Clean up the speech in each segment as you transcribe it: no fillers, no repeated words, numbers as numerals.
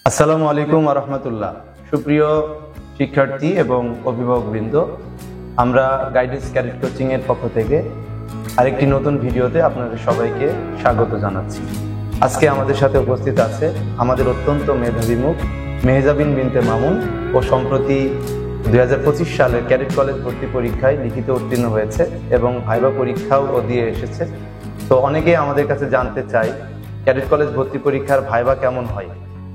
আসসালামু আলাইকুম ওয়া রাহমাতুল্লাহ। সুপ্রিয় শিক্ষার্থী এবং অভিভাবকবৃন্দ, আমরা গাইডেন্স ক্যাডেট কোচিং এর পক্ষ থেকে আরেকটি নতুন ভিডিওতে আপনাদের সবাইকে স্বাগত জানাচ্ছি। আজকে আমাদের সাথে উপস্থিত আছে আমাদের অত্যন্ত মেধাবী মুখ মেহজাবিন বিনতে মামুন ও সম্প্রতি 2025 সালের ক্যাডেট কলেজ ভর্তি পরীক্ষায় লিখিত উত্তীর্ণ হয়েছে এবং ভাইবা পরীক্ষাও দিয়ে এসেছে। তো অনেকেই আমাদের কাছে জানতে চাই ক্যাডেট কলেজ ভর্তি পরীক্ষার ভাইবা কেমন হয়,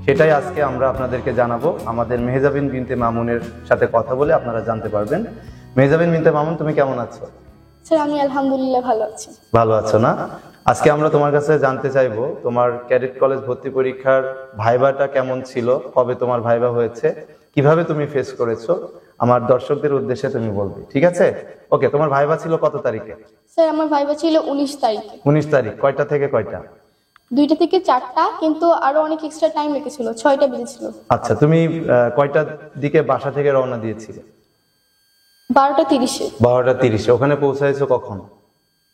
সেটাই আজকে আমরা আপনাদেরকে জানাবো। আমাদের মেহজাবিন বিনতে মামুনের সাথে কথা বলে আপনারা জানতে পারবেন। মেহজাবিন বিনতে মামুন, তুমি কেমন আছো? স্যার, আমি আলহামদুলিল্লাহ ভালো আছি। ভালো আছো না? আজকে আমরা তোমার কাছে জানতে চাইবো তোমার ক্যাডেট কলেজ ভর্তি পরীক্ষার ভাইবাটা কেমন ছিল, কবে তোমার ভাইবা হয়েছে, কিভাবে তুমি ফেস করেছো, আমার দর্শকদের উদ্দেশ্যে তুমি বলবে, ঠিক আছে? ওকে, তোমার ভাইবা ছিল কত তারিখে? স্যার, আমার ভাইবা ছিল 19 তারিখে। 19 তারিখ। কয়টা থেকে কয়টা? 2টা থেকে 4টা, কিন্তু আরো অনেক এক্সট্রা টাইম লেগেছিল, 6টা বেজেছিল। আচ্ছা, তুমি কয়টার দিকে বাসা থেকে রওনা দিয়েছিলে? 12টা 30-এ। 12টা 30-এ। ওখানে পৌঁছাইছো কখন?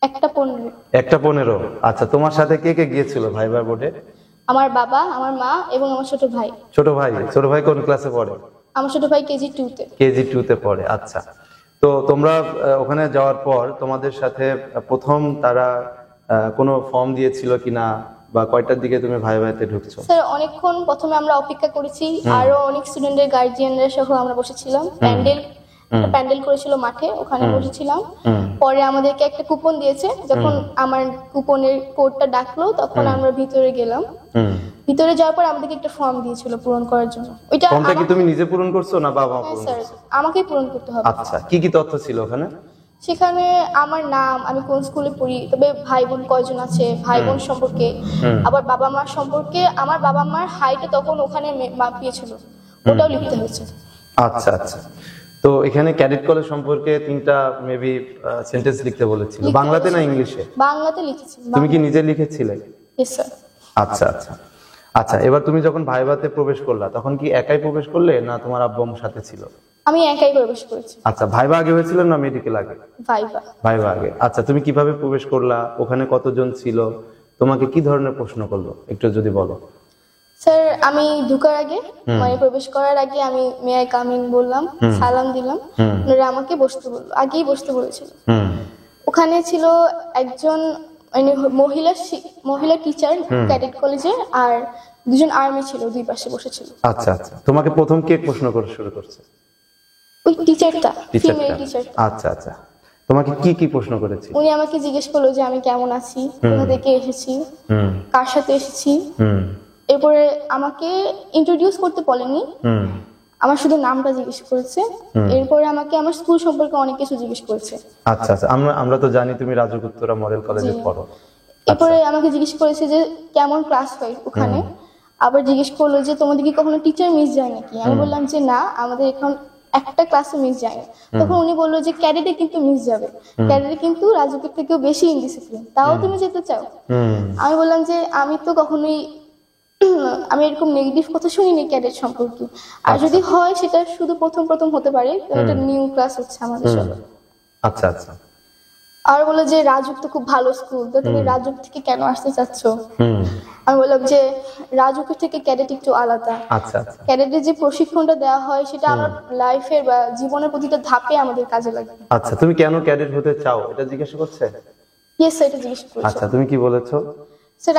1টা 15। 1টা 15। আচ্ছা, তোমার সাথে কে কে গিয়েছিল ভাইবার বোর্ডে? আমার বাবা, আমার মা এবং আমার ছোট ভাই। ছোট ভাই কোন ক্লাসে পড়ে? আমার ছোট ভাই কেজি 2-তে। কেজি 2-তে পড়ে। আচ্ছা, তো তোমরা ওখানে যাওয়ার পর তোমাদের সাথে প্রথম তারা কোনো ফর্ম দিয়েছিল কিনা, বা কয়টার দিকে তুমি ভাইভাতে ঢুকছো? স্যার, অনেকক্ষণ প্রথমে আমরা অপেক্ষা করেছি, আরো অনেক স্টুডেন্টের গার্জিয়ানরা সহ আমরা বসেছিলাম। প্যান্ডেল করেছিল মাঠে, ওখানে বসেছিলাম। পরে আমাদেরকে একটা কুপন দিয়েছে, যখন আমার কুপনের কোডটা ডাকলো তখন আমরা ভিতরে গেলাম। ভিতরে যাওয়ার পর আমাদেরকে একটা ফর্ম দিয়েছিল পূরণ করার জন্য। ওইটা ফর্মটা কি তুমি নিজে পূরণ করছো না বাবা পূরণ করছে? স্যার, আমাকেই পূরণ করতে হবে। আচ্ছা, কি কি তথ্য ছিল ওখানে? সেখানে আমার নাম, আমি কোন স্কুলে পড়ি, তবে ভাই বোন কয়জন আছে, ভাই বোন সম্পর্কে, আবার বাবা মার সম্পর্কে, আমার বাবা মার হাইটে তখন ওখানে মাপিয়েছিল, ওটাও লিখতে হয়েছে। আচ্ছা আচ্ছা, তো এখানে ক্যাডেট কলেজ সম্পর্কে 3টা মেবি সেন্টেন্স লিখতে বলেছিল, বাংলাতে না ইংলিশে? বাংলাতে লিখেছি। তুমি কি নিজে লিখেছিলে? Yes sir. আচ্ছা আচ্ছা আচ্ছা, এবার তুমি যখন ভাইভাতে প্রবেশ করলা তখন কি একাই প্রবেশ করলে না তোমার আব্বু আম্মুর সাথে ছিল? আমি একাই প্রবেশ করেছি। আচ্ছা, ভাইভা আগে হয়েছিল না মেডিকেল আগে? ভাইভা। ভাইভা আগে। আচ্ছা, তুমি কিভাবে প্রবেশ করলা, ওখানে কতজন ছিল, তোমাকে কি ধরনের প্রশ্ন করলো একটু যদি বলো। স্যার, আমি ঢোকার আগে, মানে প্রবেশ করার আগে আমি মে আই কাম ইন বললাম, সালাম দিলাম। ওনারা আমাকে বসতে বললো, আগেই বসতে বলেছিল। ওখানে ছিল একজন মানে মহিলা টিচার ক্যাডেট কলেজে, আর 2জন আর্মি ছিল, দুই পাশে বসেছিল। আচ্ছা আচ্ছা, তোমাকে প্রথম কে প্রশ্ন করে শুরু করছে? ওই টিচারটা, ফিমেল টিচার। আচ্ছা আচ্ছা, তোমাকে কি কি প্রশ্ন করেছে? উনি আমাকে জিজ্ঞেস করলো যে আমি কেমন আছি, কোথা থেকে এসেছি, কার সাথে এসেছি। এরপরে আমাকে ইন্ট্রোডিউস করতে বলেনি, আমার শুধু নামটা জিজ্ঞেস করেছে। এরপরে আমাকে আমার স্কুল সম্পর্কে অনেক কিছু জিজ্ঞেস করেছে। আচ্ছা আচ্ছা, আমরা তো জানি তুমি রাজুক উত্তরা মডেল কলেজে পড়ো। এরপরে আমাকে জিজ্ঞেস করেছে যে কেমন ক্লাস হয় ওখানে। আবার জিজ্ঞেস করলো যে তোমাদের কি কখনো টিচার মিস যায় নাকি। আমি বললাম যে না, আমাদের এখন একটা ক্লাসে মিস যায় না। তখন উনি বললো যে ক্যাডেটে কিন্তু মিস যাবে, ক্যাডেটে কিন্তু রাজুকের থেকেও বেশি ইনডিসিপ্লিন, তাও তুমি যেতে চাও? আমি বললাম যে আমি তো কখনোই আমি এরকম নেগেটিভ কথা শুনিনি ক্যাডেট সম্পর্কে, আর যদি হয় সেটা শুধু প্রথম হতে পারে, এটা নিউ ক্লাস হচ্ছে আমাদের সাথে। আচ্ছা আচ্ছা, আর বললো যে রাজুক তো খুব ভালো স্কুল, তো তুমি রাজুক থেকে কেন আসতে চাচ্ছ? আমি বললাম যে রাজুকের থেকে ক্যাডেট একটু আলাদা। আচ্ছা আচ্ছা, ক্যাডেটের যে প্রশিক্ষণটা দেওয়া হয় সেটা আমার লাইফের বা জীবনের প্রতিটা ধাপে আমাদের কাজে লাগে। আচ্ছা, তুমি কেন ক্যাডেট হতে চাও এটা জিজ্ঞাসা করছে? ইয়েস স্যার, এটা জিজ্ঞেস করেছে। আচ্ছা, তুমি কি বলেছো? স্যার,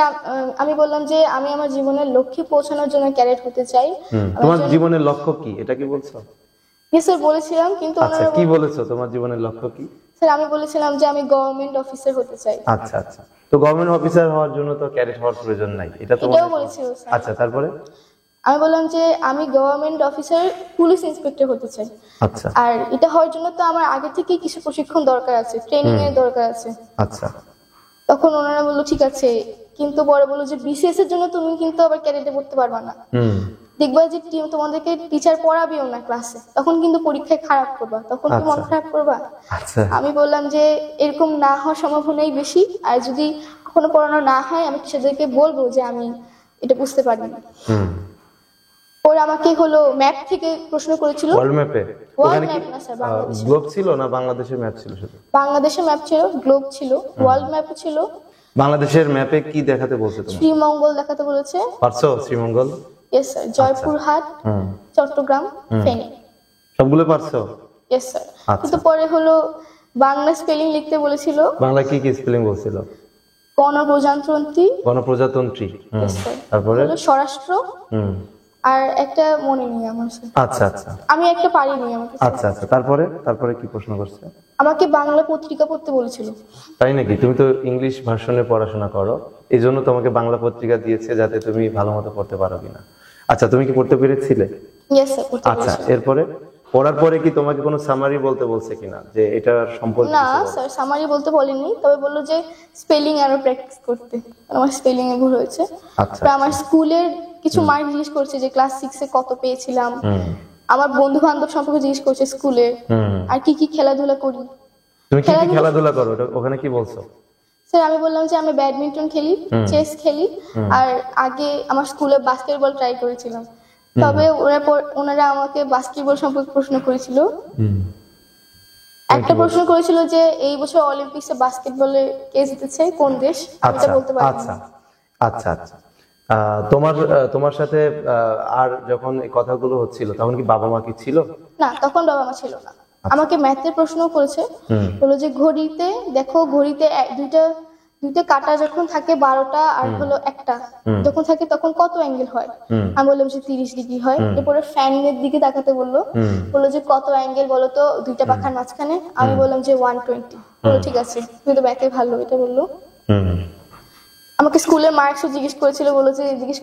আমি বললাম যে আমি আমার জীবনের লক্ষ্যে পৌঁছানোর জন্য ক্যাডেট হতে চাই। তোমার জীবনের লক্ষ্য কি এটা কি বলছো? ইয়েস স্যার, বলেছিলাম, কিন্তু আচ্ছা, কি বলেছো তোমার জীবনের লক্ষ্য কি? স্যার, আমি বলেছিলাম যে আমি গভর্নমেন্ট অফিসার হতে চাই। আচ্ছা আচ্ছা, তো গভর্নমেন্ট অফিসার হওয়ার জন্য তো ক্যাডেট হওয়ার প্রয়োজন নাই, এটা তো এটাও বলেছিল স্যার। আচ্ছা, তারপরে? আমি বললাম যে আমি গভর্নমেন্ট অফিসার পুলিশ ইন্সপেক্টর হতে চাই। আচ্ছা, আর এটা হওয়ার জন্য তো আমার আগে থেকে কিছু প্রশিক্ষণ দরকার আছে, ট্রেনিং এর দরকার আছে। আচ্ছা, তখন ওনারা বললো ঠিক আছে, কিন্তু পরে বললো যে বিসিএস এর জন্য তুমি কিন্তু আবার ক্যাডেটে পড়তে পারবা না। দেখবা যে তোমাদেরকে টিচার পড়াবেও না ক্লাসে, তখন কিন্তু পরীক্ষায় খারাপ করবা, তখন কি মন খারাপ করবা? আচ্ছা, আমি বললাম যে এরকম না হওয়ার সম্ভাবনাই বেশি, আর যদি কখনো পড়ানো না হয় আমি সেদেরকে বলবো যে আমি এটা বুঝতে পারিনি। ওরা আমাকে হলো ম্যাপ থেকে প্রশ্ন করেছিল। ওয়ার্ল্ড ম্যাপে? ওয়ার্ল্ড ম্যাপ না স্যার, বাংলাদেশ। গ্লোব ছিল না বাংলাদেশের ম্যাপ ছিল শুধু? বাংলাদেশের ম্যাপ ছিল, গ্লোব ছিল, ওয়ার্ল্ড ম্যাপ ছিল। বাংলাদেশের ম্যাপে কি দেখাতে বলছে তোমাকে? শ্রীমঙ্গল দেখাতে বলেছে। পারছো শ্রীমঙ্গল? Yes sir, Joypurhat, Chittagong, Feni. সবগুলো পারছো? Yes sir. আচ্ছা। কিন্তু পরে হলো বাংলা স্পেলিং লিখতে বলেছিল। বাংলা কি কি স্পেলিং বলছিল? গণপ্রজাতন্ত্রী। গণপ্রজাতন্ত্রী। Yes, sir. তারপরে হলো স্বরাষ্ট্র, আর একটা মনে নেই আমার স্যার। আচ্ছা আচ্ছা আমি একটা পারিনি আমাকে। আচ্ছা আচ্ছা তারপরে তারপরে কি প্রশ্ন করছে? আমাকে বাংলা পত্রিকা পড়তে বলেছিল। তাই নাকি? তুমি তো ইংলিশ ভার্সনে পড়াশোনা করো, এই জন্য তোমাকে বাংলা পত্রিকা দিয়েছে যাতে তুমি ভালো মতো পড়তে পারো কিনা। আচ্ছা, তুমি কি পড়তে পেরেছিলে? ইয়েস স্যার, পড়তে আচ্ছা, বলেছিল। এরপরে পড়ার পরে কি তোমাকে কোনো সামারি বলতে বলছে কিনা যে এটার সম্পর্কে না কিছু বলো? স্যার, সামারি বলতে বলেনি, তবে বললো যে স্পেলিং আরো প্র্যাকটিস করতে। আমার স্পেলিং এ ভুল হয়েছে। আচ্ছা, তারপর আমার স্কুলের কিছু মার্ক জিজ্ঞেস করছে যে ক্লাস 6 এ কত পেয়েছিলাম। আমার বন্ধু বান্ধব সম্পর্কে জিজ্ঞেস করছে স্কুলে, আর কি কি খেলাধুলা করি। তুমি কি কি খেলাধুলা করো ওখানে কি বলছো? স্যার আমি বললাম যে আমি ব্যাডমিন্টন খেলি, চেস খেলি, আর আগে আমার স্কুলে বাস্কেটবল ট্রাই করেছিলাম। তবে ওনারা আমাকে বাস্কেটবল সম্পর্কে প্রশ্ন করেছিল। একটা প্রশ্ন করেছিল যে এই বছর অলিম্পিক্সে বাস্কেটবলে কে জিতেছে, কোন দেশ, আমি এটা বলতে পারি। আচ্ছা আচ্ছা আচ্ছা তোমার সাথে আর যখন এই কথাগুলো হচ্ছিল তখন কি বাবা মা কি ছিল? না, তখন বাবা মা ছিল না। আমাকে ম্যাথের প্রশ্ন করেছে, বললো যে ঘড়িতে দেখো, ঘড়িতে দুইটা কাটা যখন থাকে 12টা আর হলো একটা যখন থাকে তখন কত অ্যাঙ্গেল হয়। আমি বললাম যে 30 ডিগ্রি হয়। এরপরে ফ্যানের দিকে তাকাতে বললো যে কত অ্যাঙ্গেল বলো তো দুইটা পাখার মাঝখানে। আমি বললাম যে 120। বললো ঠিক আছে, তুমি তো ম্যাথে ভালো, এটা বললো। আমাকে স্কুলের মার্কসও জিজ্ঞেস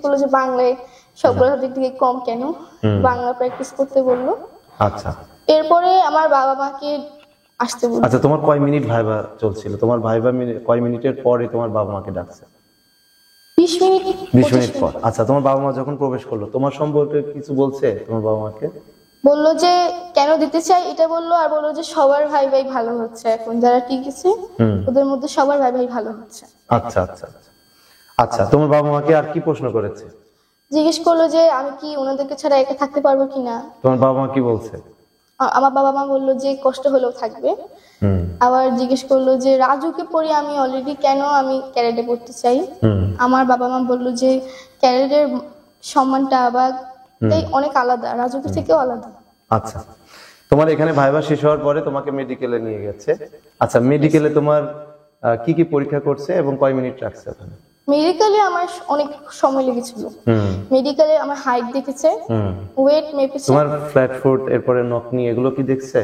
করলো যে বাংলায় সবগুলো সাবজেক্ট থেকে কম কেন, বাংলা প্র্যাকটিস করতে বললো। আচ্ছা, এরপরে আমার বাবা মাকে আসতে বললো। আচ্ছা, তোমার কয় মিনিট ভাইবা চলছিল? তোমার ভাইবা কয় মিনিটের পরে তোমার বাবা মাকে ডাকছে? 20 মিনিট 20 মিনিট পর। আচ্ছা, তোমার বাবা মা যখন প্রবেশ করলো তোমার সম্পর্কে কিছু বলছে তোমার বাবা মাকে? বললো যে কেন দিতে চাই এটা বললো, আর বললো যে সবার ভাই ভাই ভালো হচ্ছে, এখন যারা ঠিক আছে ওদের মধ্যে সবার ভাই ভাই ভালো হচ্ছে। আচ্ছা আচ্ছা আচ্ছা আচ্ছা তোমার বাবা মাকে আর কি প্রশ্ন করেছে? জিজ্ঞেস করলো যে আমি কি ওনাদেরকে ছাড়া একা থাকতে পারবো কিনা। তোমার বাবা মা কি বলছে? আমার বাবা মা বললো যে কষ্ট হলেও থাকবে। আবার জিজ্ঞেস করলো যে রাজুকে পড়ি আমি অলরেডি, কেন আমি ক্যারেটে পড়তে চাই। আমার বাবা মা বললো যে ক্যারেটের সম্মানটা আবার অনেক আলাদা, রাজুকে থেকেও আলাদা। আচ্ছা, তোমার এখানে ভাইবা শেষ হওয়ার পরে তোমাকে মেডিকেলে নিয়ে গেছে। আচ্ছা, মেডিকেলে তোমার কি কি পরীক্ষা করছে এবং কয় মিনিট রাখছে ওখানে? মেডিকেলে আমার অনেক সময় লেগেছিল। মেডিকেলে আমার হাইট দেখেছে, ওয়েট মেপেছে, তোমার ফ্ল্যাট ফুট, এরপরে নকনি, এগুলো কি দেখছে?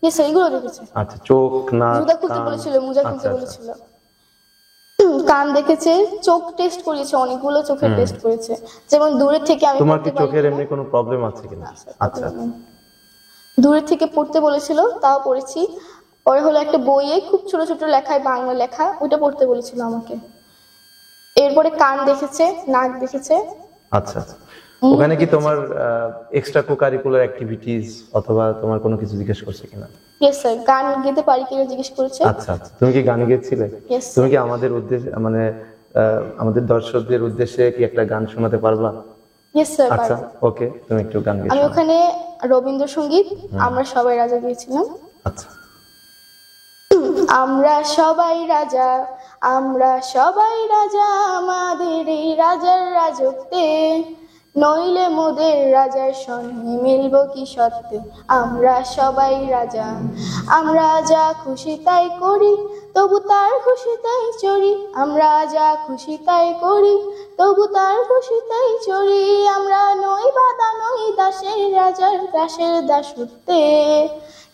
ইয়েস এগুলো দেখেছে। আচ্ছা, চোখ, নাক, মুজা খুলতে বলেছিল, মুজা খুলতে বলেছিল। কান দেখেছে, চোখ টেস্ট করেছে, অনেকগুলো চোখের টেস্ট করেছে, যেমন দূরের থেকে আমি তোমার কি চোখের এমনি কোনো প্রবলেম আছে কিনা? আচ্ছা, দূরের থেকে পড়তে বলেছিল, তাও পড়েছি। পরে হলো একটা বইয়ে খুব ছোট ছোট লেখায় বাংলা লেখা, ওইটা পড়তে বলেছিল আমাকে। এরপরে কান দেখেছে, নাক দেখেছে। আচ্ছা আচ্ছা, ওখানে কি তোমার এক্সট্রা কোকারিকুলার অ্যাক্টিভিটিস অথবা তোমার কোনো কিছু জিজ্ঞেস করছে কিনা? ইয়েস স্যার, গান গেতে পারি কিনা জিজ্ঞেস করেছে। আচ্ছা আচ্ছা, তুমি কি গান গেয়েছিলে? Yes, তুমি কি আমাদের উদ্দেশ্যে মানে আমাদের দর্শকদের উদ্দেশ্যে কি একটা গান শোনাতে পারবা? Yes sir. আচ্ছা, ওকে, তুমি একটু গান গেয়ে আমি শোনাও। ওখানে রবীন্দ্রসঙ্গীত আমরা সবাই রাজা গিয়েছিলাম। আচ্ছা, আমরা সবাই রাজা, আমরা সবাই রাজা, আমাদের এই রাজার রাজত্বে, নইলে মোদের রাজার সঙ্গে মিলবো কি সত্যে। আমরা সবাই রাজা, আমরা যা খুশি তাই করি, তবু তার খুশি তাই চড়ি। আমরা যা খুশি তাই করি, তবু তার খুশি তাই চড়ি। আমরা নই বাদা নই দাসের, রাজার দাসের দাসত্বে,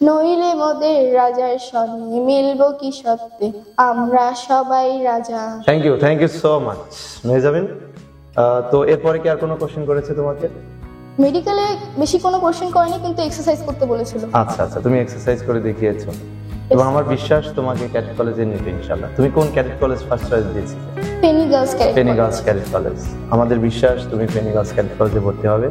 নইলে মোদের রাজার সঙ্গে মিলবো কি সত্যে। আমরা সবাই রাজা। Thank you so much Mehjabin. তো এরপরে কি আর কোনো কোশ্চেন করেছে তোমাকে? মেডিকেলে বেশি কোনো কোশ্চেন করেনি, কিন্তু এক্সারসাইজ করতে বলেছিল। আচ্ছা আচ্ছা, তুমি এক্সারসাইজ করে দেখিয়েছো এবং আমার বিশ্বাস তোমাকে ক্যাডেট কলেজে নিবে ইনশাআল্লাহ। তুমি কোন ক্যাডেট কলেজ ফার্স্ট চয়েস দিয়েছিলে? Feni girls cadet. Feni girls cadet college. আমাদের বিশ্বাস তুমি ফেনী গার্লস ক্যাডেট কলেজে ভর্তি হবে।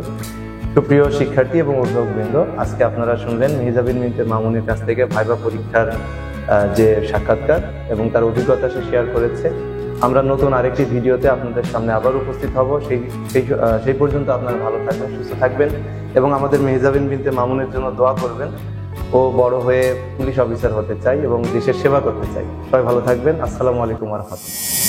সুপ্রিয় শিক্ষার্থী এবং অভিভাবকবৃন্দ, আজকে আপনারা শুনলেন মেহজাবিন মিন্টু মামুনের কাছ থেকে ভাইবা পরীক্ষার যে সাক্ষাৎকার এবং তার অভিজ্ঞতা সে শেয়ার করেছে। আমরা নতুন আরেকটি ভিডিওতে আপনাদের সামনে আবার উপস্থিত হব। সেই পর্যন্ত আপনারা ভালো থাকবেন, সুস্থ থাকবেন এবং আমাদের মেহজাবিন বিনতে মামুনের জন্য দোয়া করবেন। ও বড় হয়ে পুলিশ অফিসার হতে চাই এবং দেশের সেবা করতে চাই। সবাই ভালো থাকবেন। আসসালামু আলাইকুম ওয়া রাহমাতুল্লাহ।